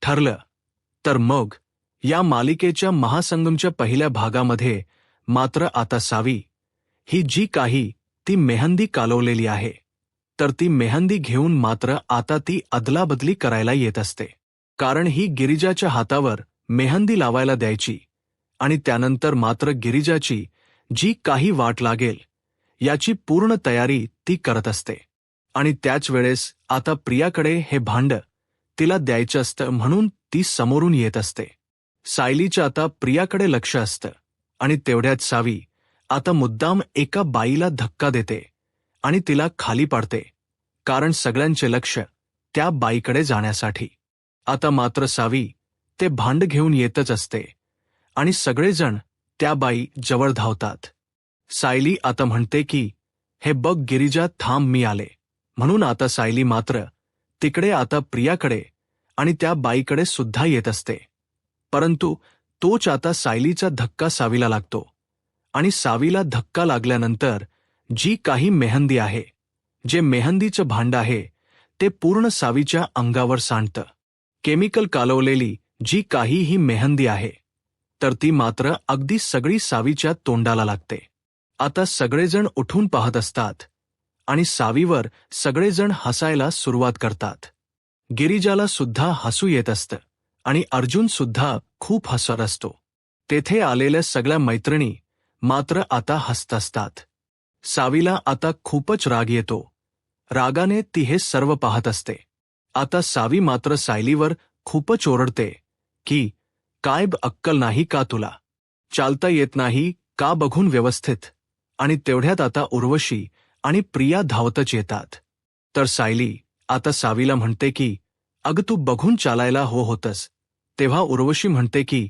ठरलं. तर मग या मालिकेच्या महासंगमच्या पहिल्या भागामध्ये मात्र आता सावी ही जी काही ती मेहंदी कालवलेली आहे, तर ती मेहंदी घेऊन मात्र आता ती अदलाबदली करायला येत असते. कारण ही गिरिजाच्या हातावर मेहंदी लावायला द्यायची आणि त्यानंतर मात्र गिरिजाची जी काही वाट लागेल याची पूर्ण तयारी ती करत असते. आणि त्याच वेळेस आता प्रियाकडे हे भांड तिला द्यायचं असतं म्हणून ती समोरून येत असते. सायलीचं आता प्रियाकडे लक्ष असतं आणि तेवढ्यात सावी आता मुद्दाम एका बाईला धक्का देते आणि तिला खाली पाडते, कारण सगळ्यांचे लक्ष त्या बाईकडे जाण्यासाठी. आता मात्र सावी ते भांड घेऊन येतच असते आणि सगळेजण त्या बाई जवळ धावतात. सायली आता म्हणते की हे बघ गिरिजा, थांब, मी आले. म्हणून आता सायली मात्र तिकडे आता प्रियाकडे आणि त्या बाईकडे सुद्धा येत असते. परंतु तोच आता सायलीचा धक्का सावीला लागतो आणि सावीला धक्का लागल्यानंतर जी काही मेहंदी आहे, जे मेहंदीचं भांड आहे, ते पूर्ण सावीच्या अंगावर सांडतं. केमिकल कालवलेली जी काही ही मेहंदी आहे, तर ती मात्र अगदी सगळी सावीच्या तोंडाला लागते. आता सगळेजण उठून पाहत असतात आणि सावीवर सगळेजण हसायला सुरुवात करतात. गिरिजाला सुद्धा हसू येत असतं आणि अर्जुन सुद्धा खूप हसत असतो. तेथे आलेल्या सगळ्या मैत्रिणी मात्र आता हसत असतात. सावीला आता खूपच राग येतो. रागाने ती हे सर्व पाहत असते. आता सावी मात्र सायलीवर खूपच ओरडते की काय अक्कल नाही का तुला? चालता येत नाही का बघून व्यवस्थित? आणि तेवढ्यात आता उर्वशी आणि प्रिया धावतच येतात. तर सायली आता सावीला म्हणते की अगं तू बघून चालायला होतस. तेव्हा उर्वशी म्हणते की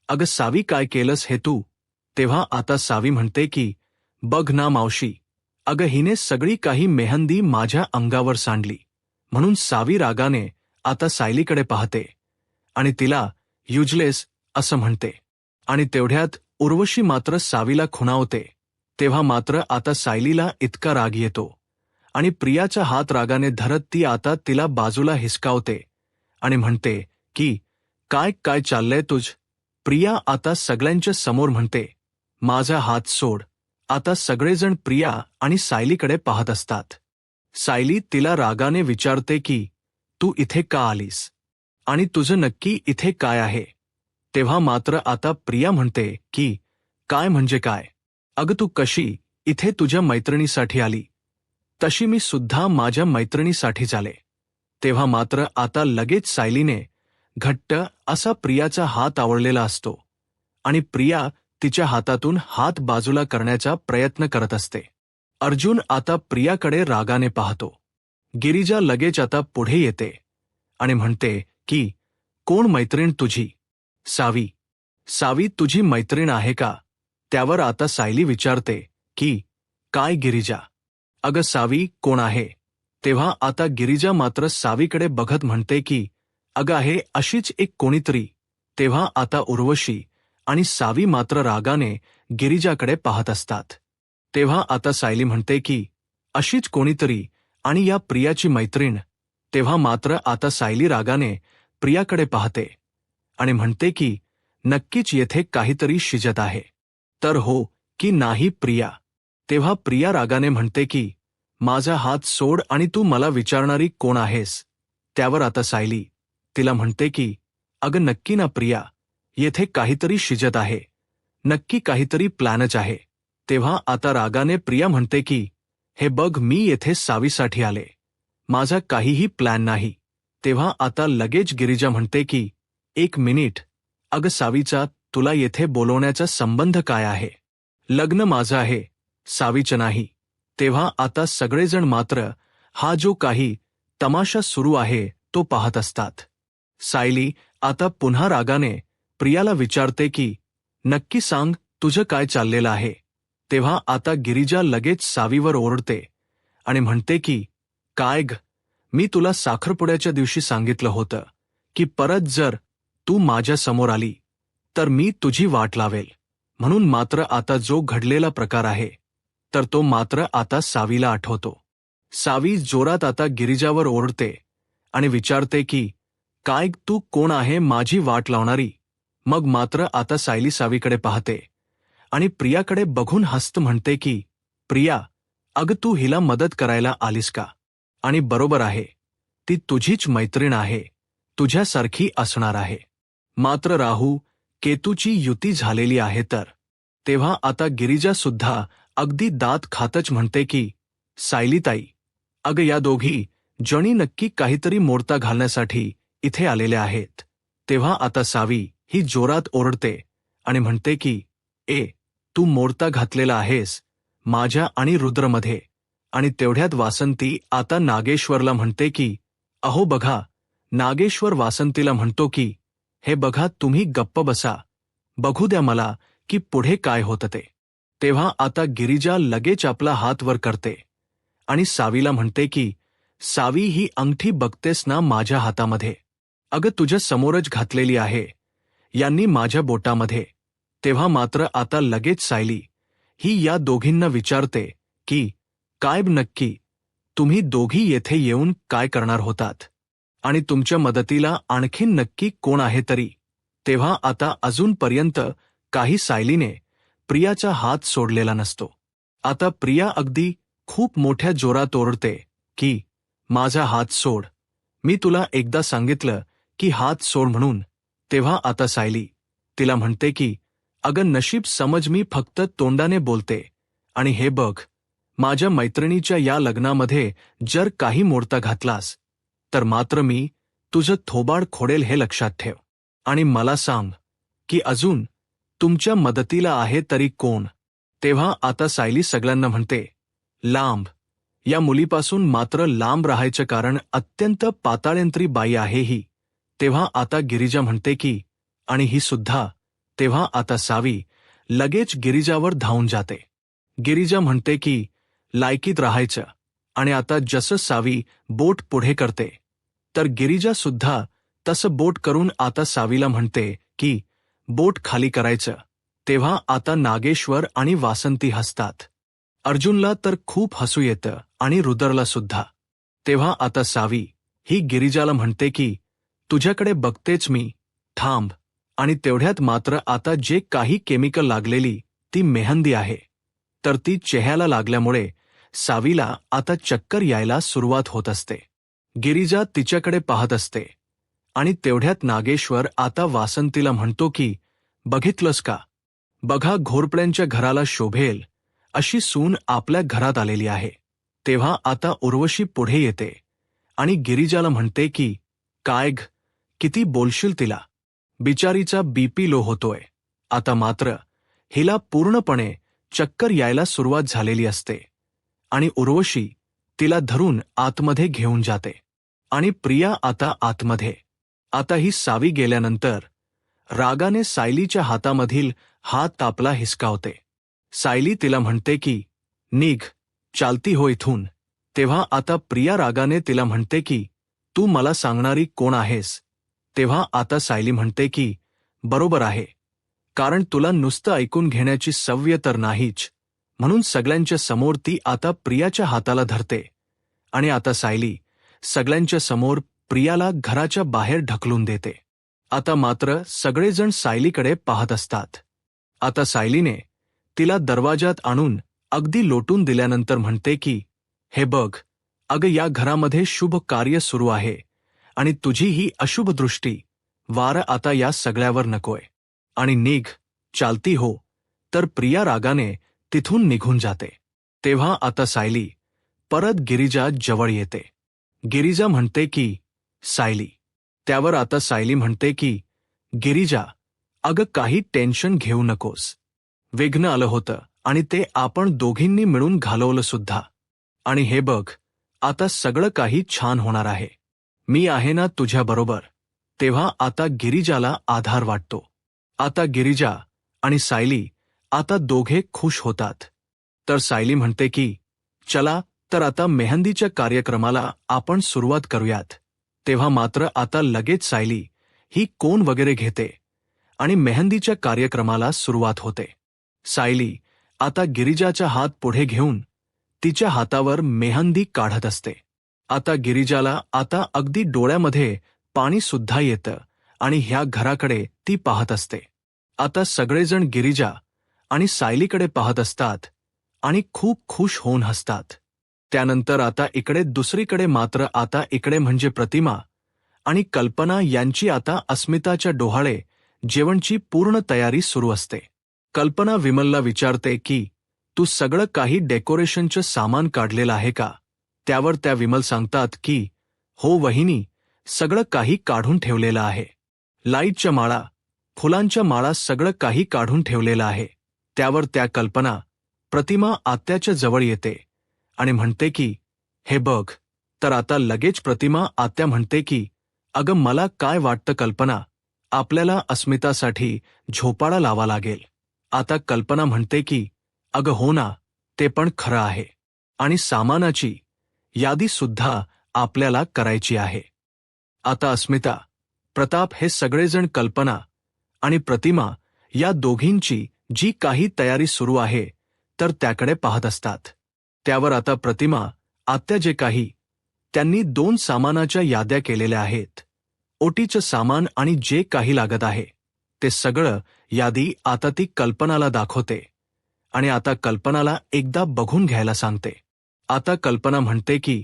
अगं सावी, काय केलंस हे तू? तेव्हा आता सावी म्हणते की बघ ना मावशी, अगं हिने सगळी काही मेहंदी माझ्या अंगावर सांडली. म्हणून सावी रागाने आता सायलीकडे पाहते आणि तिला युजलेस असं म्हणते. आणि तेवढ्यात उर्वशी मात्र सावीला खुणावते. तेव्हा मात्र आता सायलीला इतका राग येतो आणि प्रियाचा हात रागाने धरत ती आता तिला बाजूला हिसकावते आणि म्हणते की काय काय चाललंय तुझ? प्रिया आता सगळ्यांच्या समोर म्हणते माझा हात सोड. आता सगळेजण प्रिया आणि सायलीकडे पाहत असतात. सायली तिला रागाने विचारते की तू इथे का आलीस आणि तुझं नक्की इथे काय आहे? तेव्हा मात्र आता प्रिया म्हणते की काय म्हणजे काय? अगं तू कशी इथे तुझ्या मैत्रिणीसाठी आली, तशी मी सुद्धा माझ्या मैत्रिणीसाठीच आले. तेव्हा मात्र आता लगेच सायलीने घट्ट असा प्रियाचा हात आवळलेला असतो आणि प्रिया तिच्या हातातून हात बाजूला करण्याचा प्रयत्न करत असते. अर्जुन आता प्रियाकडे रागाने पाहतो. गिरिजा लगेच आता पुढे येते आणि म्हणते की कोण मैत्रीण तुझी? सावी. सावी तुझी मैत्रीण आहे का? त्यावर आता सायली विचारते की काय गिरिजा? अगं सावी, कोण आहे? तेव्हा आता गिरिजा मात्र सावीकडे बघत म्हणते की अगं आहे अशीच एक कोणीतरी. तेव्हा आता उर्वशी आणि सावी मात्र रागाने गिरिजाकडे पाहत असतात. तेव्हा आता सायली म्हणते की अशीच कोणीतरी आणि या प्रियाची मैत्रीण. तेव्हा मात्र आता सायली रागाने प्रियाकडे पाहते आणि म्हणते की नक्कीच येथे काहीतरी शिजत आहे. तर हो की नाही प्रिया? तेव्हा प्रिया रागाने म्हणते की माझा हात सोड आणि तू मला विचारणारी कोण आहेस? त्यावर आता सायली तिला म्हणते की अगं नक्की ना प्रिया, येथे काहीतरी शिजत आहे, नक्की काहीतरी प्लॅनच आहे. तेव्हा आता रागाने प्रिया म्हणते की हे बघ, मी येथे सावीसाठी आले, माझा काहीही प्लॅन नाही. तेव्हा आता लगेच गिरिजा म्हणते की एक मिनिट, अगं सावीचा तुला येथे बोलवण्याचा संबंध काय आहे? लग्न माझं आहे, सावीचं नाही. तेव्हा आता सगळेजण मात्र हा जो काही तमाशा सुरू आहे तो पाहत असतात. सायली आता पुन्हा रागाने प्रियाला विचारते की नक्की सांग तुझं काय चाललेलं आहे? तेव्हा आता गिरिजा लगेच सावीवर ओरडते आणि म्हणते की काय ग, मी तुला साखरपुड्याच्या दिवशी सांगितलं होतं की परत जर तू माझ्या समोर आली तर मी तुझी वाट लावेल. म्हणून मात्र आता जो घडलेला प्रकार आहे तर तो मात्र आता सावीला आठवतो. सावी जोरात आता गिरिजावर ओरडते आणि विचारते की काय तू कोण आहे माझी वाट लावणारी? मग मात्र आता सायली सावीकडे पाहते आणि प्रियाकडे बघून हसत म्हणते की, प्रिया, अगं तू हिला मदत करायला आलीस का? आणि बरोबर आहे, ती तुझीच मैत्रीण आहे, तुझ्यासारखी असणार आहे. मात्र राहू केतूची युती झालेली आहे तर. तेव्हा आता गिरिजा सुद्धा अगदी दात खातच म्हणते की, सायलीताई, अगं या दोघी जणी नक्की काहीतरी मोडता घालण्यासाठी इथे आलेल्या आहेत. तेव्हा आता सावी ही जोरात ओरडते आणि म्हणते की, तू मोडता घातलेला आहेस माझ्या आणि रुद्रमध्ये. आणि तेवढ्यात वासंती आता नागेश्वरला म्हणते की, अहो बघा. नागेश्वर वासंतीला म्हणतो की, हे बघा तुम्ही गप्प बसा, बघू द्या मला की पुढे काय होतं ते. तेव्हा आता गिरिजा लगेच आपला हात वर करते आणि सावीला म्हणते की, सावी ही अंगठी बघतेस ना माझ्या हातामध्ये? अगं तुझ्या समोरच घातलेली आहे, यांनी माझ्या बोटामध्ये. तेव्हा मात्र आता लगेच सायली ही या दोघींना विचारते की, काय नक्की तुम्ही दोघी येथे येऊन काय करणार होतात? आणि तुमच्या मदतीला आणखीन नक्की कोण आहे तरी? तेव्हा आता अजूनपर्यंत काही सायलीने प्रियाचा हात सोडलेला नसतो. आता प्रिया अगदी खूप मोठ्या जोरात ओरडते की, माझा हात सोड, मी तुला एकदा सांगितलं की हात सोड म्हणून. तेव्हा आता सायली तिला म्हणते की, अगं नशीब समज मी फक्त तोंडाने बोलते, आणि हे बघ, माझ्या मैत्रिणीच्या या लग्नामध्ये जर काही मोडता घातलास तर मात्र मी तुझं थोबाड खोडेल हे लक्षात ठेव. आणि मला सांग की अजून तुमच्या मदतीला आहे तरी कोण? तेव्हा आता सायली सगळ्यांना म्हणते, लांब. या मुलीपासून मात्र लांब राहायचं, कारण अत्यंत पाताळेंत्री बाई आहे ही. तेव्हा आता गिरिजा म्हणते की, आणि ही सुद्धा. तेव्हा आता सावी लगेच गिरिजावर धावून जाते. गिरिजा म्हणते की, लायकीत राहायचं. आणि आता जसं सावी बोट पुढे करते तर गिरिजा सुद्धा तसं बोट करून आता सावीला म्हणते की, बोट खाली करायचं. तेव्हा आता नागेश्वर आणि वासंती हसतात. अर्जुनला तर खूप हसू येतं आणि रुद्रला सुद्धा. तेव्हा आता सावी ही गिरिजाला म्हणते की, तुझ्याकडे बघतेच मी, थांब. आणि तेवढ्यात मात्र आता जे काही केमिकल लागलेली ती मेहंदी आहे, तर ती चेहऱ्याला लागल्यामुळे सावीला आता चक्कर यायला सुरुवात होत असते. गिरिजा तिच्याकडे पाहत असते आणि तेवढ्यात नागेश्वर आता वासंतीला म्हणतो की, बघितलंस का? बघा, घोरपड्यांच्या घराला शोभेल अशी सून आपल्या घरात आलेली आहे. तेव्हा आता उर्वशी पुढे येते आणि गिरिजाला म्हणते की, काय ग, किती बोलशील तिला? बिचारीचा बीपी लो होतोय. आता मात्र हिला पूर्णपणे चक्कर यायला सुरुवात झालेली असते. आणि उर्वशी तिला धरून आतमध्ये घेऊन जाते. आणि प्रिया आता आतमध्ये. आता ही सावी गेल्यानंतर रागाने सायलीच्या हातामधील हात आपला हिसकावते. सायली तिला म्हणते की, निघ, चालती हो इथून. तेव्हा आता प्रिया रागाने तिला म्हणते की, तू मला सांगणारी कोण आहेस? तेव्हा आता सायली म्हणते की, बरोबर आहे, कारण तुला नुसतं ऐकून घेण्याची सवय तर नाहीच. म्हणून सगळ्यांच्या समोर ती आता प्रियाच्या हाताला धरते. आणि आता सायली सगळ्यांच्या समोर प्रियाला घराच्या बाहेर ढकलून देते. आता मात्र सगळेजण सायलीकडे पाहत असतात. आता सायलीने तिला दरवाजात आणून अगदी लोटून दिल्यानंतर म्हणते की, हे बघ, अगं या घरामध्ये शुभ कार्य सुरू आहे आणि तुझी ही अशुभ दृष्टी, वार आता या सगळ्यावर नकोय. आणि निघ, चालती हो. तर प्रिया रागाने तिथून निघून जाते. तेव्हा आता सायली परत गिरिजा जवळ येते. गिरिजा म्हणते की, सायली. त्यावर आता सायली म्हणते की, गिरिजा, अगं काही टेन्शन घेऊ नकोस. विघ्न आलं होतं आणि ते आपण दोघींनी मिळून घालवलं सुद्धा. आणि हे बघ, आता सगळं काही छान होणार आहे. मी आहे ना तुझ्याबरोबर. तेव्हा आता गिरिजाला आधार वाटतो. आता गिरिजा आणि सायली आता दोघे खुश होतात. तर सायली म्हणते की, चला तर आता मेहंदीच्या कार्यक्रमाला आपण सुरुवात करूयात. तेव्हा मात्र आता लगेच सायली ही कोण वगैरे घेते आणि मेहंदीच्या कार्यक्रमाला सुरुवात होते. सायली आता गिरिजाचा हात पुढे घेऊन तिच्या हातावर मेहंदी काढत असते. आता गिरिजाला आता अगदी डोळ्यामध्ये पाणी सुद्धा येतं आणि ह्या घराकडे ती पाहत असते. आता सगळेजण गिरिजा आणि सायलीकडे पाहत असतात आणि खूप खुश होऊन हसतात. त्यानंतर आता इकडे दुसरीकडे मात्र आता इकडे म्हणजे प्रतिमा आणि कल्पना यांची आता अस्मिताच्या डोहाळे जेवणची पूर्ण तयारी सुरू असते. कल्पना विमलला विचारते की तू सगळं काही डेकोरेशनचं सामान काढलेलं आहे का? त्यावर त्या विमल सांगतात की हो वहिनी, सगळं काही काढून ठेवलेलं आहे. लाईटच्या माळा, फुलांच्या माळा सगळं काही काढून ठेवलेलं आहे. त्यावर त्या कल्पना प्रतिमा आत्याच्या जवळ येते आणि म्हणते की हे बघ. तर आता लगेच प्रतिमा आत्या म्हणते की अगं मला काय वाटतं कल्पना, आपल्याला अस्मितासाठी झोपाळा लावा लागेल. आता कल्पना म्हणते की अगं हो ना, ते पण खरं आहे. आणि सामानाची यादी सुद्धा आपल्याला करायची आहे. आता अस्मिता, प्रताप हे सगळेजण कल्पना आणि प्रतिमा या दोघींची जी काही तयारी सुरू आहे तर त्याकडे पाहत असतात. त्यावर आता प्रतिमा आत्या जे काही त्यांनी 2 सामानाच्या याद्या केलेल्या आहेत. ओटीचं सामान आणि जे काही लागत आहे ते सगळं यादी आता ती कल्पनाला दाखवते आणि आता कल्पनाला एकदा बघून घ्यायला सांगते. आता कल्पना म्हणते की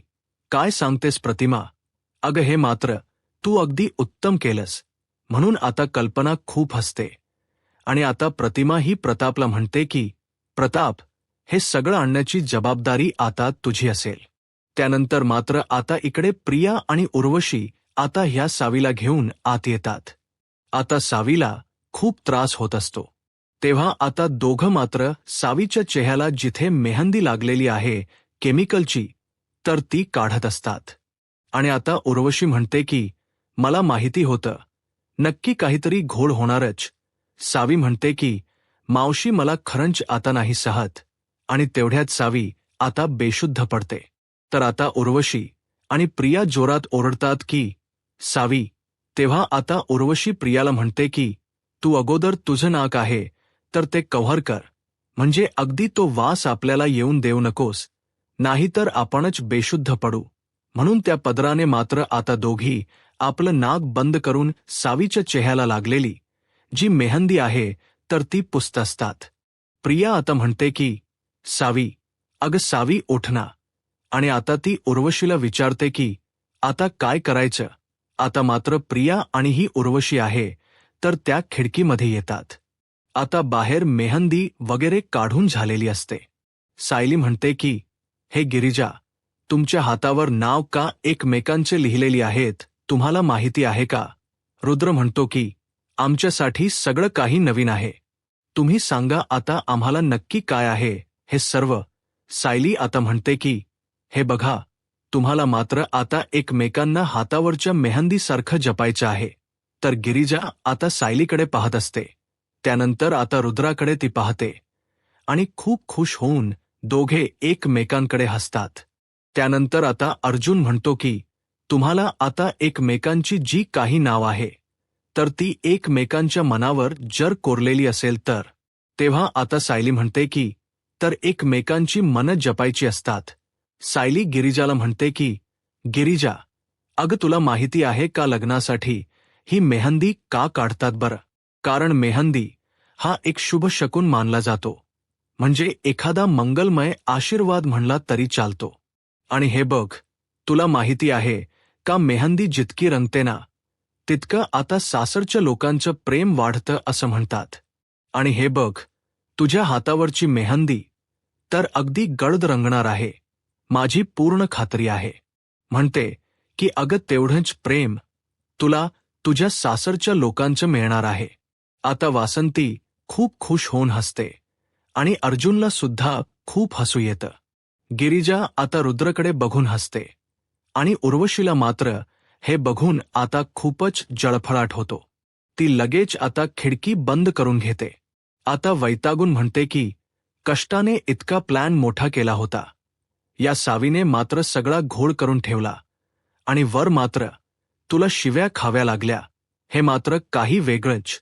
काय सांगतेस प्रतिमा, अगं हे मात्र तू अगदी उत्तम केलंस. म्हणून आता कल्पना खूप हसते आणि आता प्रतिमा ही प्रतापला म्हणते की प्रताप, हे सगळं आणण्याची जबाबदारी आता तुझी असेल. त्यानंतर मात्र आता इकडे प्रिया आणि उर्वशी आता ह्या सावीला घेऊन आत येतात. आता सावीला खूप त्रास होत असतो. तेव्हा आता दोघं मात्र सावीच्या चेहऱ्याला जिथे मेहंदी लागलेली आहे केमिकलची, तर ती काढत असतात. आणि आता उर्वशी म्हणते की मला माहिती होतं, नक्की काहीतरी घोळ होणारच. सावी म्हणते की मावशी मला खरंच आता नाही सहत. आणि तेवढ्यात सावी आता बेशुद्ध पडते. तर आता उर्वशी आणि प्रिया जोरात ओरडतात की सावी. तेव्हा आता उर्वशी प्रियाला म्हणते की तू अगोदर तुझं नाक आहे तर ते कव्हर कर, म्हणजे अगदी तो वास आपल्याला येऊन देऊ नकोस, नाहीतर आपणच बेशुद्ध पडू. म्हणून त्या पदराने मात्र आता दोघी आपलं नाक बंद करून सावीच्या चेहऱ्याला लागलेली जी मेहंदी आहे तर ती पुसत असतात. प्रिया आता म्हणते की सावी, अगं सावी उठ ना. आणि आता ती उर्वशीला विचारते की आता काय करायचं. आता मात्र प्रिया आणि ही उर्वशी आहे तर त्या खिडकीमध्ये येतात. आता बाहेर मेहंदी वगैरे काढून झालेली असते. सायली म्हणते की हे गिरिजा, तुमच्या हातावर नाव का एकमेकांचे लिहिलेली आहेत तुम्हाला माहिती आहे का? रुद्र म्हणतो की आमच्यासाठी सगळं काही नवीन आहे. तुम्ही सांगा आता आम्हाला नक्की काय आहे हे सर्व. सायली आता म्हणते की हे बघा, तुम्हाला मात्र आता एकमेकांना हातावरच्या मेहंदीसारखं जपायचं आहे. तर गिरिजा आता सायलीकडे पाहत असते. त्यानंतर आता रुद्राकडे ती पाहते आणि खूप खुश होऊन दोघे एकमेकांकडे हसतात. त्यानंतर आता अर्जुन म्हणतो की तुम्हाला आता एकमेकांची जी काही नाव आहे तर ती एकमेकांच्या मनावर जर कोरलेली असेल तर. तेव्हा आता सायली म्हणते की तर एकमेकांची मनं जपायची असतात. सायली गिरिजाला म्हणते की गिरिजा, अगं तुला माहिती आहे का लग्नासाठी ही मेहंदी का काढतात बरं? कारण मेहंदी हा एक शुभ शकुन मानला जातो, म्हणजे एखादा मंगलमय आशीर्वाद म्हणला तरी चालतो. आणि हे बघ, तुला माहिती आहे का मेहंदी जितकी रंगते ना तितकं आता सासरच्या लोकांचं प्रेम वाढतं असं म्हणतात. आणि हे बघ, तुझ्या हातावरची मेहंदी तर अगदी गडद रंगणार आहे, माझी पूर्ण खात्री आहे. म्हणते की अगं तेवढंच प्रेम तुला तुझ्या सासरच्या लोकांचं मिळणार आहे. आता वासंती खूप खुश होऊन हसते आणि अर्जुनला सुद्धा खूप हसू येतं. गिरिजा आता रुद्रकडे बघून हसते आणि उर्वशीला मात्र हे बघून आता खूपच जळफळाट होतो. ती लगेच आता खिडकी बंद करून घेते. आता वैतागून म्हणते की कष्टाने इतका प्लॅन मोठा केला होता, या सावीने मात्र सगळा घोळ करून ठेवला आणि वर मात्र तुला शिव्या खाव्या लागल्या, हे मात्र काही वेगळंच.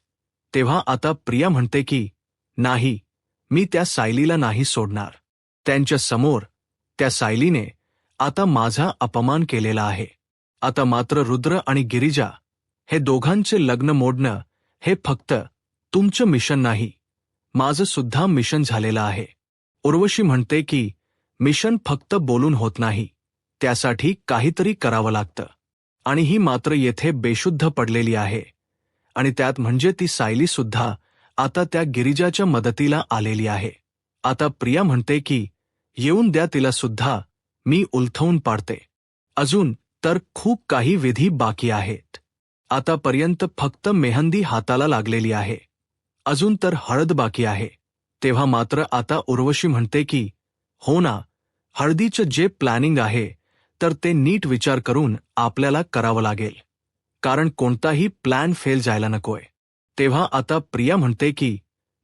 तेव्हा आता प्रिया म्हणते की नाही, मी त्या सायलीला नाही सोडणार. त्यांच्या समोर त्या सायलीने आता माझा अपमान केलेला आहे. आता मात्र रुद्र आणि गिरिजा हे दोघांचे लग्न मोडणं हे फक्त तुमचं मिशन नाही, माझं सुद्धा मिशन झालेलं आहे. उर्वशी म्हणते की मिशन फक्त बोलून होत नाही, त्यासाठी काहीतरी करावं लागतं. आणि ही मात्र येथे बेशुद्ध पडलेली आहे. आणि त्यात म्हणजे ती सायली सुद्धा आता त्या गिरिजाच्या मदतीला आलेली आहे. आता प्रिया म्हणते की येऊन द्या तिला सुद्धा, मी उलथवून पाडते. अजून तर खूप काही विधी बाकी आहेत. आतापर्यंत फक्त मेहंदी हाताला लागलेली आहे, अजून तर हळद बाकी आहे. तेव्हा मात्र आता उर्वशी म्हणते की हो ना, हळदीचं जे प्लॅनिंग आहे तर ते नीट विचार करून आपल्याला करावं लागेल, कारण कोणताही प्लॅन फेल जायला नकोय. तेव्हा आता प्रिया म्हणते की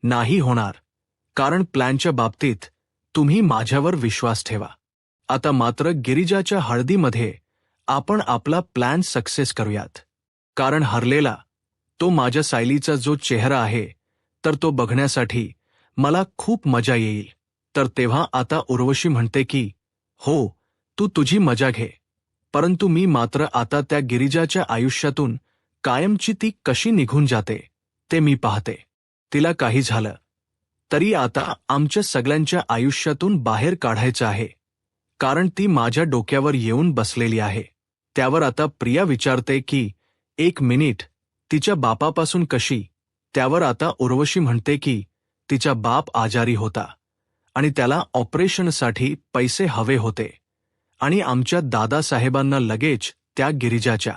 नाही होणार, कारण प्लॅनच्या बाबतीत तुम्ही माझ्यावर विश्वास ठेवा. आता मात्र गिरिजाच्या हळदीमध्ये आपण आपला प्लॅन सक्सेस करूयात, कारण हरलेला तो माझ्या सायलीचा जो चेहरा आहे तर तो बघण्यासाठी मला खूप मजा येईल. तर तेव्हा आता उर्वशी म्हणते की हो, तू तुझी मजा घे, परंतु मी मात्र आता त्या गिरिजाच्या आयुष्यातून कायमची ती कशी निघून जाते ते मी पाहते. तिला काही झालं तरी आता आमच्या सगळ्यांच्या आयुष्यातून बाहेर काढायचं आहे, कारण ती माझ्या डोक्यावर येऊन बसलेली आहे. त्यावर आता प्रिया विचारते की एक मिनिट, तिच्या बापापासून कशी? त्यावर आता उर्वशी म्हणते की तिचा बाप आजारी होता आणि त्याला ऑपरेशनसाठी पैसे हवे होते, आणि आमच्या दादासाहेबांना लगेच त्या गिरिजाच्या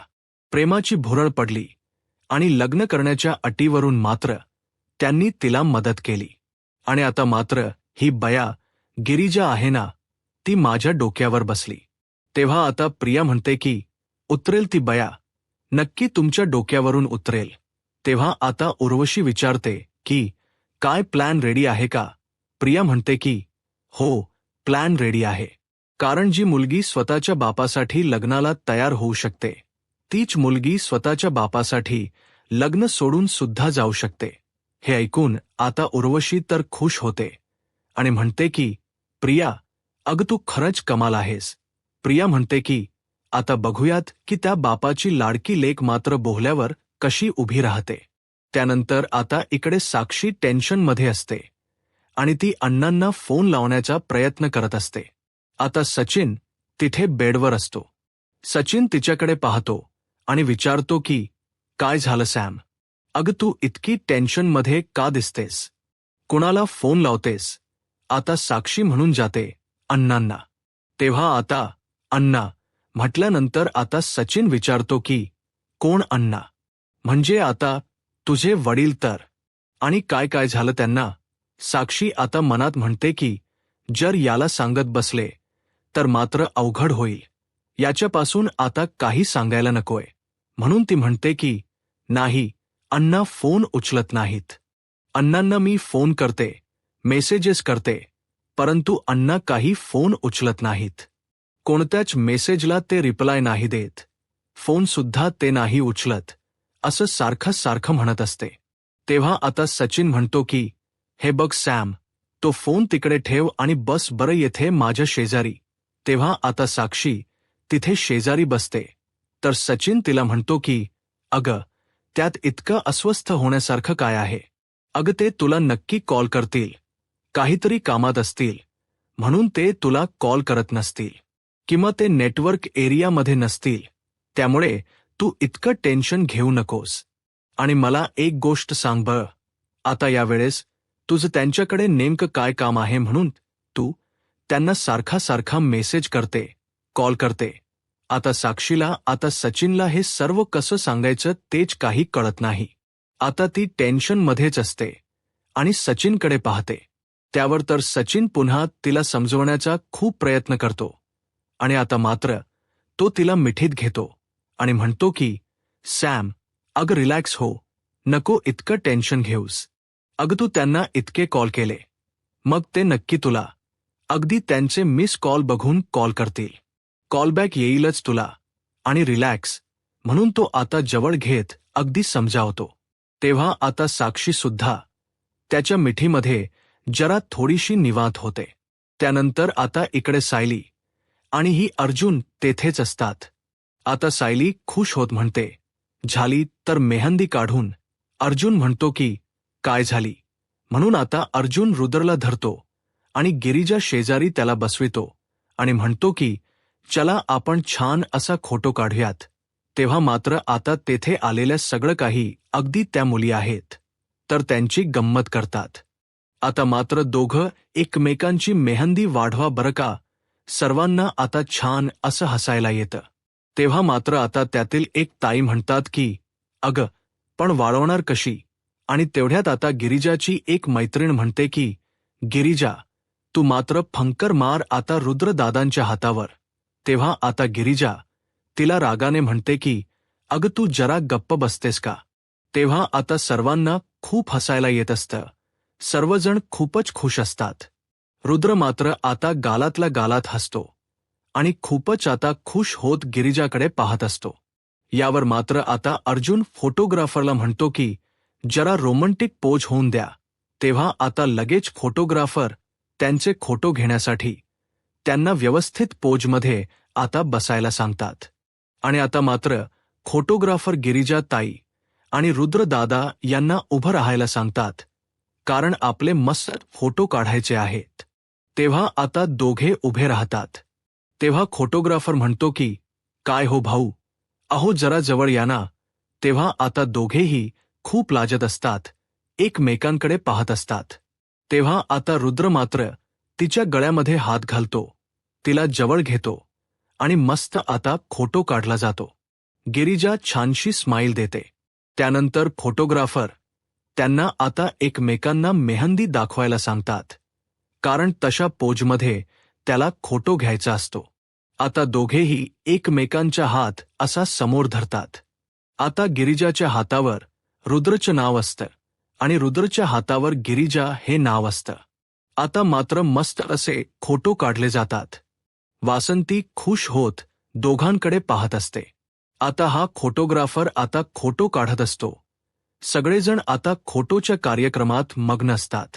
प्रेमाची भुरळ पडली आणि लग्न करण्याच्या अटीवरून मात्र त्यांनी तिला मदत केली. आणि आता मात्र ही बया गिरिजा आहे ना, ती माझ्या डोक्यावर बसली. तेव्हा आता प्रिया म्हणते की उतरेल ती बया, नक्की तुमच्या डोक्यावरून उतरेल. तेव्हा आता उर्वशी विचारते की काय प्लॅन रेडी आहे का? प्रिया म्हणते की हो, प्लॅन रेडी आहे, कारण जी मुलगी स्वतःच्या बापासाठी लग्नाला तयार होऊ शकते तीच मुलगी स्वतःच्या बापासाठी लग्न सोडून सुद्धा जाऊ शकते. हे ऐकून आता उर्वशी तर खुश होते आणि म्हणते की प्रिया, अगं तू खरंच कमाल आहेस. प्रिया म्हणते की आता बघूयात की त्या बापाची लाडकी लेक मात्र बोहल्यावर कशी उभी राहते. त्यानंतर आता इकडे साक्षी टेन्शनमध्ये असते आणि ती अण्णांना फोन लावण्याचा प्रयत्न करत असते. आता सचिन तिथे बेडवर असतो. सचिन तिच्याकडे पाहतो आणि विचारतो की काय झालं सॅम? अगं तू इतकी टेन्शनमध्ये का दिसतेस? कुणाला फोन लावतेस? आता साक्षी म्हणून जाते अण्णांना. तेव्हा आता अण्णा म्हटल्यानंतर आता सचिन विचारतो की कोण अण्णा? म्हणजे आता तुझे वडील तर? आणि काय काय झालं त्यांना? साक्षी आता मनात म्हणते की जर याला सांगत बसले तर मात्र अवघड होईल, याच्यापासून आता काही सांगायला नकोय. म्हणून ती म्हणते की नाही, अण्णा फोन उचलत नाहीत. अण्णांना मी फोन करते, मेसेजेस करते, परंतु अण्णा काही फोन उचलत नाहीत. कोणत्याच मेसेजला ते रिप्लाय नाही देत, फोन सुद्धा ते नाही उचलत, असं सारखं म्हणत असते. तेव्हा आता सचिन म्हणतो की हे बघ सॅम, तो फोन तिकडे ठेव आणि बस बरं येथे माझ्या शेजारी. तेव्हा आता साक्षी तिथे शेजारी बसते. तर सचिन तिला म्हणतो की अगं, त्यात इतकं अस्वस्थ होण्यासारखं काय आहे? अगं ते तुला नक्की कॉल करतील, काहीतरी कामात असतील म्हणून ते तुला कॉल करत नसतील, किंवा ते नेटवर्क एरियामध्ये नसतील. त्यामुळे तू इतकं टेन्शन घेऊ नकोस. आणि मला एक गोष्ट सांग बरं, आता यावेळेस तुझं त्यांच्याकडे नेमकं काय काम आहे म्हणून तू त्यांना सारखा मेसेज करते, कॉल करते? आता साक्षीला आता सचिनला हे सर्व कसं सांगायचं तेच काही कळत नाही. आता ती टेन्शनमध्येच असते आणि सचिनकडे पाहते. त्यावर तर सचिन पुन्हा तिला समजवण्याचा खूप प्रयत्न करतो आणि आता मात्र तो तिला मिठीत घेतो आणि म्हणतो की सॅम, अगं रिलॅक्स हो, नको इतकं टेन्शन घेऊस. अगं तू त्यांना इतके कॉल केले, मग ते नक्की तुला अगदी त्यांचे मिस कॉल बघून कॉल करतील, कॉलबॅक येईलच तुला. आणि रिलॅक्स म्हणून तो आता जवळ घेत अगदी समजावतो. तेव्हा आता साक्षी सुद्धा त्याच्या मिठीमध्ये जरा थोडीशी निवांत होते. त्यानंतर आता इकडे सायली आणि ही अर्जुन तेथेच असतात. आता सायली खुश होत म्हणते, झाली तर मेहंदी काढून. अर्जुन म्हणतो की, काय झाली? म्हणून आता अर्जुन रुद्रला धरतो आणि गिरिजा शेजारी त्याला बसवितो आणि म्हणतो की, चला आपण छान असा फोटो काढूयात. तेव्हा मात्र आता तेथे आलेल्या सगळं काही अगदी त्या मुली आहेत, तर त्यांची गंमत करतात. आता मात्र दोघं एकमेकांची मेहंदी वाढवा बरं का. सर्वांना आता छान असं हसायला येतं. तेव्हा मात्र आता त्यातील एक ताई म्हणतात की, अगं, पण वाढवणार कशी? आणि तेवढ्यात आता गिरिजाची एक मैत्रीण म्हणते की, गिरिजा, तू मात्र फंकर मार आता रुद्रदादांच्या हातावर. तेव्हा आता गिरिजा तिला रागाने म्हणते की, अगं तू जरा गप्प बसतेस का? तेव्हा आता सर्वांना खूप हसायला येत असतं. सर्वजण खूपच खुश असतात. रुद्र मात्र आता गालातल्या गालात हसतो आणि खूपच आता खुश होत गिरिजाकडे पाहत असतो. यावर मात्र आता अर्जुन फोटोग्राफरला म्हणतो की, जरा रोमँटिक पोज होऊन द्या. तेव्हा आता लगेच फोटोग्राफर त्यांचे फोटो घेण्यासाठी त्यांना व्यवस्थित पोजमध्ये आता बसायला सांगतात. आणि आता मात्र फोटोग्राफर गिरिजा ताई आणि रुद्रदादा यांना उभं राहायला सांगतात, कारण आपले मस्त फोटो काढायचे आहेत. तेव्हा आता दोघे उभे राहतात. तेव्हा फोटोग्राफर म्हणतो की, काय हो भाऊ, अहो जरा जवळ या ना. तेव्हा आता दोघेही खूप लाजत असतात, एकमेकांकडे पाहत असतात. तेव्हा आता रुद्र मात्र तिच्या गळ्यामध्ये हात घालतो, तिला जवळ घेतो आणि मस्त आता फोटो काढला जातो. गिरिजा छानशी स्माईल देते. त्यानंतर फोटोग्राफर त्यांना आता एकमेकांना मेहंदी दाखवायला सांगतात, कारण तशा पोजमध्ये त्याला फोटो घ्यायचा असतो. आता दोघेही एकमेकांचा हात असा समोर धरतात. आता गिरिजाच्या हातावर रुद्रचं नाव असतं आणि रुद्रच्या हातावर गिरिजा हे नाव असतं. आता मात्र मस्त असे फोटो काढले जातात. वासंती खुश होत दोघांकडे पाहत असते. आता हा फोटोग्राफर आता फोटो काढत असतो. सगळेजण आता फोटोच्या कार्यक्रमात मग्न असतात.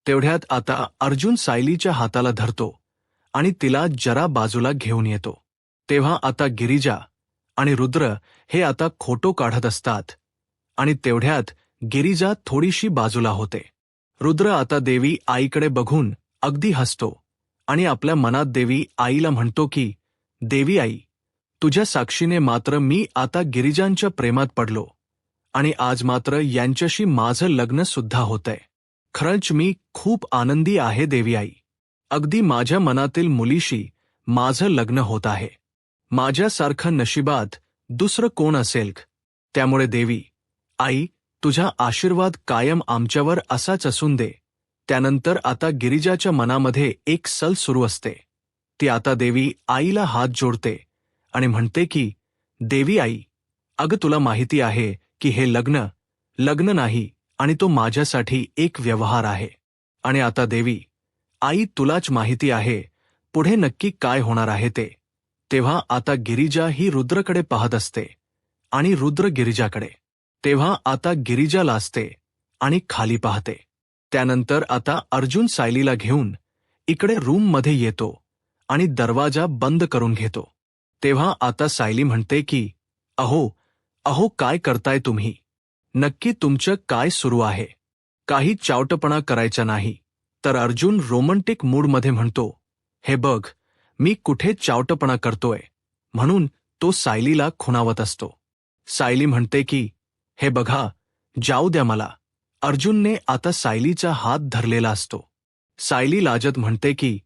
तेवढ्यात आता अर्जुन सायलीच्या हाताला धरतो आणि तिला जरा बाजूला घेऊन येतो. तेव्हा आता गिरिजा आणि रुद्र हे आता फोटो काढत असतात आणि तेवढ्यात गिरिजा थोडीशी बाजूला होते. रुद्र आता देवी आईकडे बघून अगदी हसतो आणि आपल्या मनात देवी आईला म्हणतो की, देवी आई, तुझ्या साक्षीने मात्र मी आता गिरिजांच्या प्रेमात पडलो आणि आज मात्र यांच्याशी माझं लग्न सुद्धा होतंय. खरंच मी खूप आनंदी आहे देवी आई. अगदी माझ्या मनातील मुलीशी माझं लग्न होत आहे. माझ्यासारखं नशिबात दुसरं कोण असेल? त्यामुळे देवी आई, तुझा आशीर्वाद कायम आमच्यावर असाच असून दे. त्यानंतर आता गिरिजाच्या मनामध्ये एक सल सुरू असते. ती आता देवी आईला हात जोडते आणि म्हणते की, देवी आई, अगं तुला माहिती आहे की हे लग्न नाही आणि तो माझ्यासाठी एक व्यवहार आहे. आणि आता देवी आई, तुलाच माहिती आहे पुढे नक्की काय होणार आहे ते. तेव्हा आता गिरिजा ही रुद्रकडे पाहत असते आणि रुद्र गिरिजाकडे. तेव्हा आता गिरिजा लाजते आणि खाली पाहते. त्यानंतर आता अर्जुन सायलीला घेऊन इकडे रूममध्ये येतो आणि दरवाजा बंद करून घेतो. तेव्हा आता सायली म्हणते की, अहो काय करताय तुम्ही? नक्की तुमचं काय सुरू आहे? काही चावटपणा करायचा नाही. तर अर्जुन रोमँटिक मूडमध्ये म्हणतो, हे बघ, मी कुठे चावटपणा करतोय? म्हणून तो सायलीला खुणावत असतो. सायली म्हणते की, हे बघा, जाऊ द्या मला. अर्जुनने आता सायलीचा हात धरलेला असतो. सायली लाजत म्हणते की,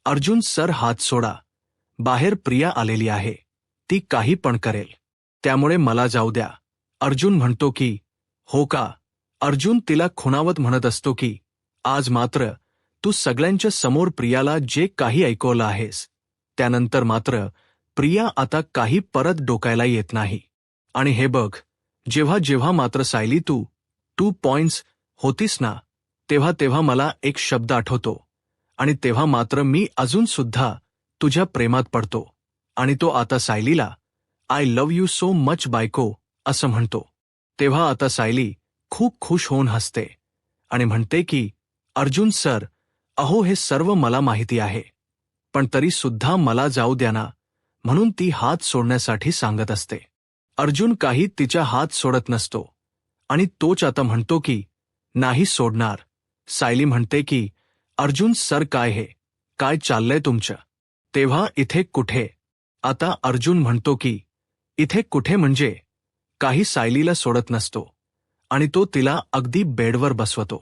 अर्जुन सर, हात सोडा. बाहेर प्रिया आलेली आहे, ती काही पण करेल, त्यामुळे मला जाऊ द्या. अर्जुन म्हणतो की, हो का? अर्जुन तिला खुणावत म्हणत असतो की, आज मात्र तू सगळ्यांच्या समोर प्रियाला जे काही ऐकवलं आहेस, त्यानंतर मात्र प्रिया आता काही परत डोकायला येत नाही. आणि हे बघ, जेव्हा मात्र सायली तू पॉइंट्स होतीस ना, तेव्हा मला एक शब्द आठवतो आणि तेव्हा मात्र मी अजून सुद्धा तुझ्या प्रेमात पडतो. आणि तो आता सायलीला I love you so much बायको असं म्हणतो. तेव्हा आता सायली खूप खुश होऊन हसते आणि म्हणते की, अर्जुन सर, हे सर्व मला माहिती आहे, पण तरी सुद्धा मला जाऊ द्या ना. म्हणून ती हात सोडण्यासाठी सांगत असते. अर्जुन काही तिच्या हात सोडत नसतो आणि तोच आता म्हणतो की नाही सोडणार. सायली म्हणते की अर्जुन सर काय चाललंय तुमचं? तेव्हा इथे कुठे? आता अर्जुन म्हणतो की इथे कुठे म्हणजे? काही सायलीला सोडत नसतो आणि तो तिला अगदी बेडवर बसवतो.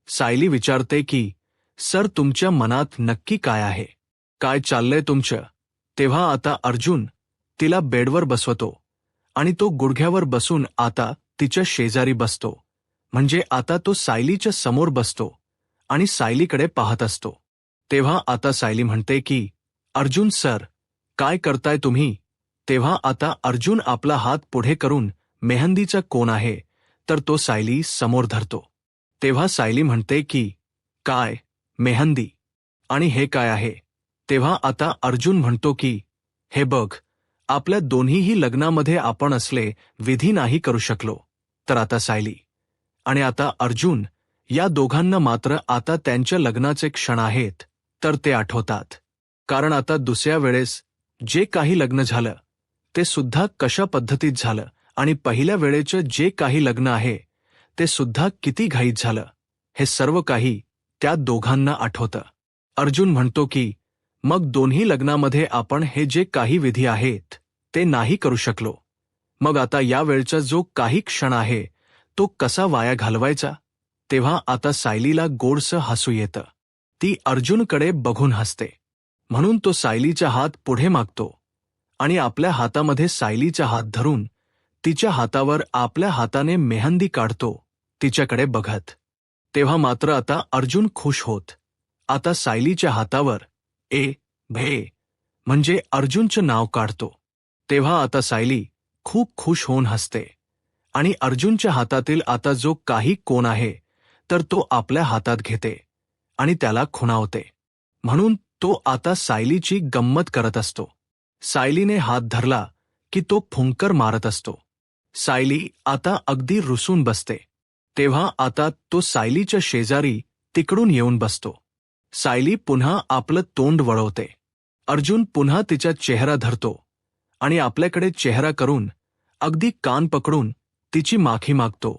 सायली विचारते की सर तुमच्या मनात नक्की काय आहे? काय चाललंय तुमचं? तेव्हा आता अर्जुन तिला बेडवर बसवतो आणि तो गुडघ्यावर बसून आता तिच्या शेजारी बसतो. म्हणजे आता तो सायलीच्या समोर बसतो आणि सायलीकडे पाहत असतो. तेव्हा आता सायली म्हणते की अर्जुन सर काय करताय तुम्ही? तेव्हा आता अर्जुन आपला हात पुढे करून मेहंदीचा कोन आहे तर तो सायली समोर धरतो. तेव्हा सायली म्हणते की काय मेहंदी? आणि हे काय आहे? तेव्हा आता अर्जुन म्हणतो की हे बघ, आपल्या दोन्हीही लग्नामध्ये आपण असले विधी नाही करू शकलो. तर आता सायली आणि आता अर्जुन या दोघांना मात्र आता त्यांच्या लग्नाचे क्षण आहेत तर ते आठवतात. कारण आता दुसऱ्या वेळेस जे काही लग्न झालं ते सुद्धा कशा पद्धतीत झालं आणि पहिल्या वेळेचं जे काही लग्न आहे ते सुद्धा किती घाईत झालं हे सर्व काही त्या दोघांना आठवतं. अर्जुन म्हणतो की मग दोन्ही लग्नामध्ये आपण हे जे काही विधी आहेत ते नाही करू शकलो. मग आता या वेळचा जो काही क्षण आहे तो कसा वाया घालवायचा? तेव्हा आता सायलीला गोडसं हसू येतं. ती अर्जुनकडे बघून हसते. म्हणून तो सायलीचा हात पुढे मागतो आणि आपल्या हातामध्ये सायलीचा हात धरून तिच्या हातावर आपल्या हाताने मेहंदी काढतो तिच्याकडे बघत. तेव्हा मात्र आता अर्जुन खुश होत. आता सायलीच्या हातावर भे म्हणजे अर्जुनचं नाव काढतो. तेव्हा आता सायली खूप खुश होऊन हसते आणि अर्जुनच्या हातातील आता जो काही कोन आहे तर तो आपल्या हातात घेते आणि त्याला खुणावते. म्हणून तो आता सायलीची गंमत करत असतो. सायलीने हात धरला की तो फुंकर मारत असतो. सायली आता अगदी रुसून बसते. तेव्हा आता तो सायलीच्या शेजारी तिकडून येऊन बसतो. सायली पुन्हा आपलं तोंड वळवते. अर्जुन पुन्हा तिचा चेहरा धरतो आणि आपल्याकडे चेहरा करून अगदी कान पकडून तिची माफी मागतो,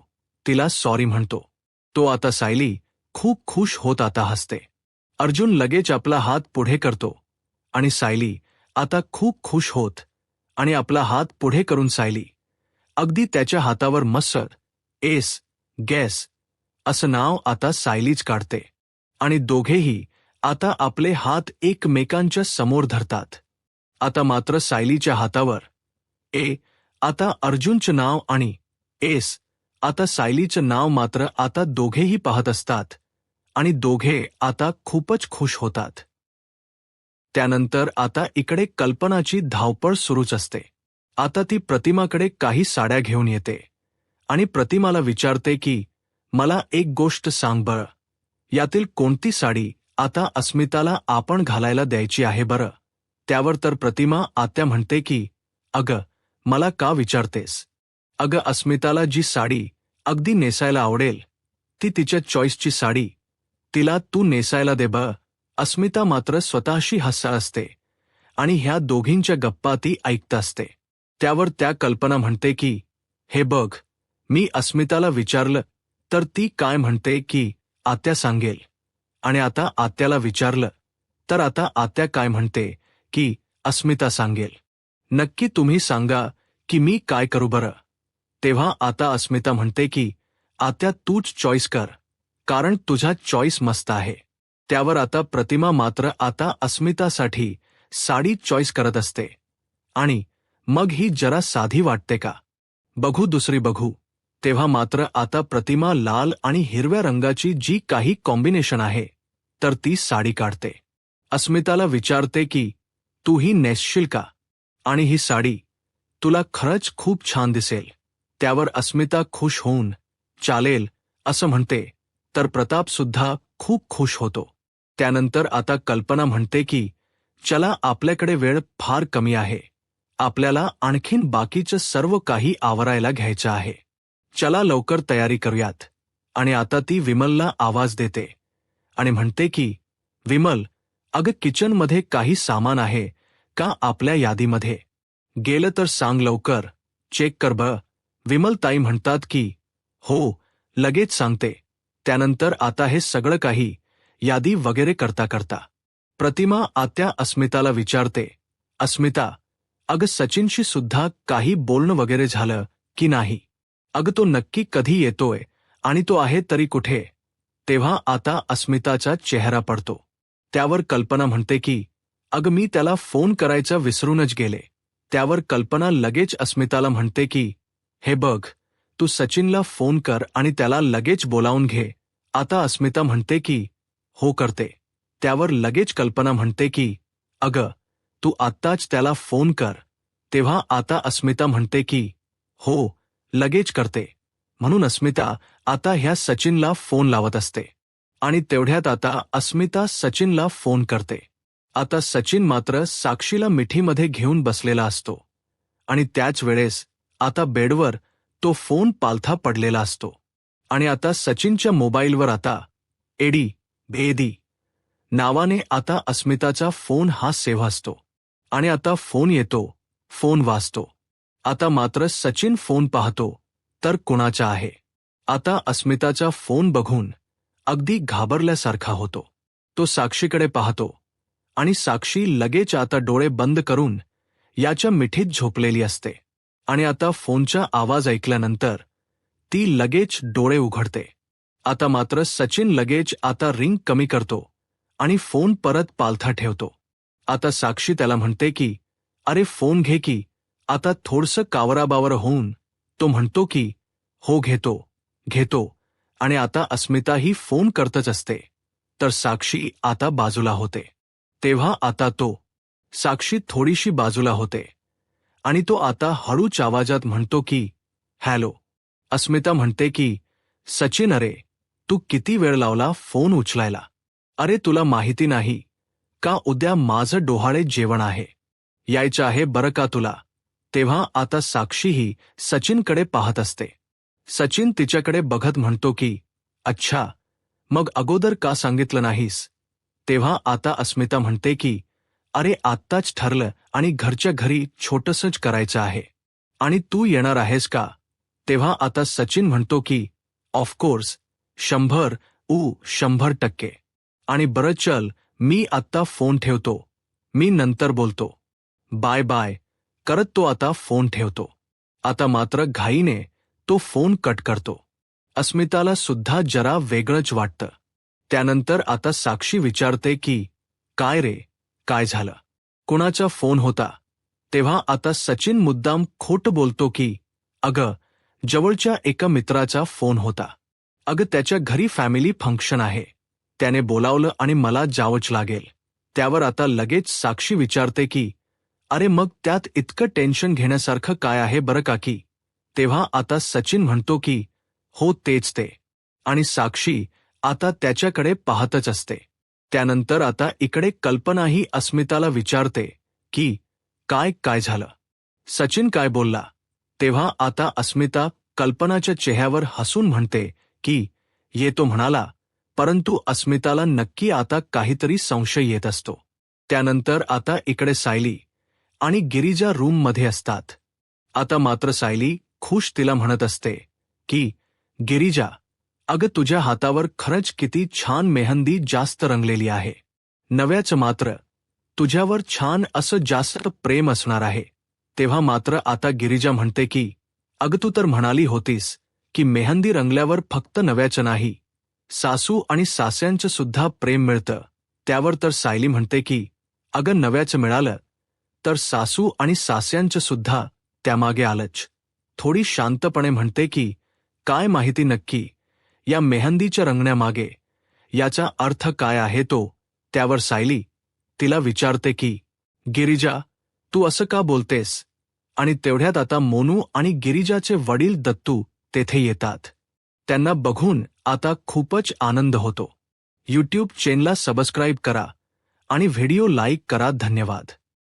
तिला सॉरी म्हणतो. तो आता सायली खूप खुश होत आता हसते. अर्जुन लगेच आपला हात पुढे करतो आणि सायली आता खूप खुश होत आणि आपला हात पुढे करून सायली अगदी त्याच्या हातावर मस्त गॅस असं नाव आता सायलीच काढते आणि दोघेही आता आपले हात एकमेकांच्या समोर धरतात. आता मात्र सायलीच्या हातावर आता अर्जुनचं नाव आणि आता सायलीचं नाव मात्र आता दोघेही पाहत असतात आणि दोघे आता खूपच खुश होतात. त्यानंतर आता इकडे कल्पनाची धावपळ सुरूच असते. आता ती प्रतिमाकडे काही साड्या घेऊन येते आणि प्रतिमाला विचारते की मला एक गोष्ट सांग बरं, यातील कोणती साडी आता अस्मिताला आपण घालायला द्यायची आहे बरं? त्यावर तर प्रतिमा आत्या म्हणते की अगं मला का विचारतेस? अगं अस्मिताला जी साडी अगदी नेसायला आवडेल ती तिच्या चॉईसची साडी तिला तू नेसायला दे बं. अस्मिता मात्र स्वतःशी हसत असते आणि ह्या दोघींच्या गप्पा ती ऐकत असते. त्यावर त्या कल्पना म्हणते की हे बघ, मी अस्मिताला विचारलं तर ती काय म्हणते की आत्या सांगेल आणि आता आत्याला विचारलं तर आता आत्या काय म्हणते की अस्मिता सांगेल. नक्की तुम्ही सांगा की मी काय करू बरं? तेव्हा आता अस्मिता म्हणते की आत्या तूच चॉईस कर, कारण तुझा चॉईस मस्त आहे. त्यावर आता प्रतिमा मात्र आता अस्मितासाठी साडी चॉईस करत असते आणि मग ही जरा साधी वाटते का? बघू दुसरी बघू. तेव्हा मात्र आता प्रतिमा लाल आणि हिरव्या रंगाची जी काही कॉम्बिनेशन आहे तर ती साडी काढते. अस्मिताला विचारते की तू ही नेसशील का? आणि ही साडी तुला खरंच खूप छान दिसेल. त्यावर अस्मिता खुश होऊन चालेल असं म्हणते तर प्रताप सुद्धा खूप खुश होतो. त्यानंतर आता कल्पना म्हणते की चला, आपल्याकडे वेळ फार कमी आहे, आपल्याला आणखीन बाकीचं सर्व काही आवरायला घ्यायचं आहे. चला लवकर तयारी करूयात. आणि आता ती विमलला आवाज देते आणि म्हणते की विमल, अगं किचनमध्ये काही सामान आहे का आपल्या यादीमध्ये? गेलं तर सांग लवकर, चेक कर ब. विमलताई म्हणतात की हो, लगेच सांगते. त्यानंतर आता हे सगळं काही यादी वगैरे करता करता प्रतिमा आत्या अस्मिताला विचारते, अस्मिता, अगं सचिनशी सुद्धा काही बोलणं वगैरे झालं की नाही? अगं तो नक्की कधी येतोय आणि तो आहे तरी कुठे? तेव्हा आता अस्मिताचा चेहरा पडतो. त्यावर कल्पना म्हणते की अगं मी त्याला फोन करायचा विसरूनच गेले. त्यावर कल्पना लगेच अस्मिताला म्हणते की हे बघ, तू सचिनला फोन कर आणि त्याला लगेच बोलावून घे. आता अस्मिता म्हणते की हो करते. त्यावर लगेच कल्पना म्हणते की अगं, तू आत्ताच त्याला फोन कर. तेव्हा आता अस्मिता म्हणते की हो, लगेच करते. म्हणून अस्मिता आता ह्या सचिनला फोन लावत असते. आणि तेवढ्यात आता अस्मिता सचिनला फोन करते. आता सचिन मात्र साक्षीला मिठीमध्ये घेऊन बसलेला असतो. आणि त्याच वेळेस आता बेडवर तो फोन पालथा पडलेला असतो. आणि आता सचिनच्या मोबाईलवर आता एडी भेदी नावाने आता अस्मिताचा फोन हा सेव्ह असतो. आणि आता फोन येतो, फोन वाजतो. आता मात्र सचिन फोन पाहतो तर कुणाचा आहे? आता अस्मिताचा फोन बघून अगदी घाबरल्यासारखा होतो. तो साक्षीकडे पाहतो आणि साक्षी लगेच आता डोळे बंद करून याच्या मिठीत झोपलेली असते. आणि आता फोनचा आवाज ऐकल्यानंतर ती लगेच डोळे उघडते. आता मात्र सचिन लगेच आता रिंग कमी करतो आणि फोन परत पालथा ठेवतो. आता साक्षी त्याला म्हणते की अरे फोन घे की. आता थोडसं कावराबावर होऊन तो म्हणतो की हो घेतो घेतो. आणि आता अस्मिता ही फोन करतच असते. तर साक्षी आता बाजूला होते. तेव्हा आता तो साक्षी थोडीशी बाजूला होते. आणि तो आता हळूच आवाजात म्हणतो की हॅलो. अस्मिता म्हणते की सचिन अरे, तू किती वेळ लावला फोन उचलायला? अरे तुला माहिती नाही का उद्या माझं डोहाळे जेवण आहे? यायचं आहे बरं का तुला? तेव्हा आता साक्षीही सचिनकडे पाहत असते. सचिन तिच्याकडे बघत म्हणतो की अच्छा, मग अगोदर का सांगितलं नाहीस? तेव्हा आता अस्मिता म्हणते की अरे आत्ताच ठरलं आणि घरच्या घरी छोटंसंच करायचं आहे. आणि तू येणार आहेस का? तेव्हा आता सचिन म्हणतो की ऑफकोर्स, 100% आणि बरं चल, मी आत्ता फोन ठेवतो. मी नंतर बोलतो. बाय बाय करत तो आता फोन ठेवतो. आता मात्र घाईने तो फोन कट करतो. अस्मिताला सुद्धा जरा वेगळंच वाटतं. त्यानंतर आता साक्षी विचारते की काय रे, काय झालं? कुणाचा फोन होता? तेव्हा आता सचिन मुद्दाम खोटं बोलतो की अगं, जवळच्या एका मित्राचा फोन होता. अगं त्याच्या घरी फॅमिली फंक्शन आहे. त्याने बोलावलं आणि मला जावंच लागेल. त्यावर आता लगेच साक्षी विचारते की अरे मग त्यात इतकं टेन्शन घेण्यासारखं काय आहे बरं काकी? तेव्हा आता सचिन म्हणतो की हो तेच ते. आणि साक्षी आता त्याच्याकडे पाहतच असते. त्यानंतर आता इकडे कल्पनाही अस्मिताला विचारते की काय काय झालं? सचिन काय बोलला? तेव्हा आता अस्मिता कल्पनाच्या चेहऱ्यावर हसून म्हणते की येतो म्हणाला. परंतु अस्मिताला नक्की आता काहीतरी संशय येत असतो. त्यानंतर आता इकडे सायली आणि गिरिजा रूममध्ये असतात. आता मात्र सायली खुश तिला म्हणत असते की गिरिजा, अगं तुझ्या हातावर खरंच किती छान मेहंदी जास्त रंगलेली आहे. नव्याचं मात्र तुझ्यावर छान असं जास्त प्रेम असणार आहे. तेव्हा मात्र आता गिरिजा म्हणते की अगं तू तर म्हणाली होतीस की मेहंदी रंगल्यावर फक्त नव्याचं नाही, सासू आणि सास्यांचं सुद्धा प्रेम मिळतं. त्यावर तर सायली म्हणते की अगं नव्याचं मिळालं तर सासू आणि सास्यांचं सुद्धा त्यामागे आलंच. थोडी शांतपणे म्हणते की काय माहिती नक्की या मेहंदीच्या रंगण्यामागे याचा अर्थ काय आहे तो. त्यावर सायली तिला विचारते की गिरिजा, तू असं का बोलतेस? आणि तेवढ्यात आता मोनू आणि गिरिजाचे वडील दत्तू तेथे येतात. त्यांना बघून आता खूपच आनंद होतो. यूट्यूब चॅनलला सबस्क्राईब करा आणि व्हिडिओ लाईक करा. धन्यवाद.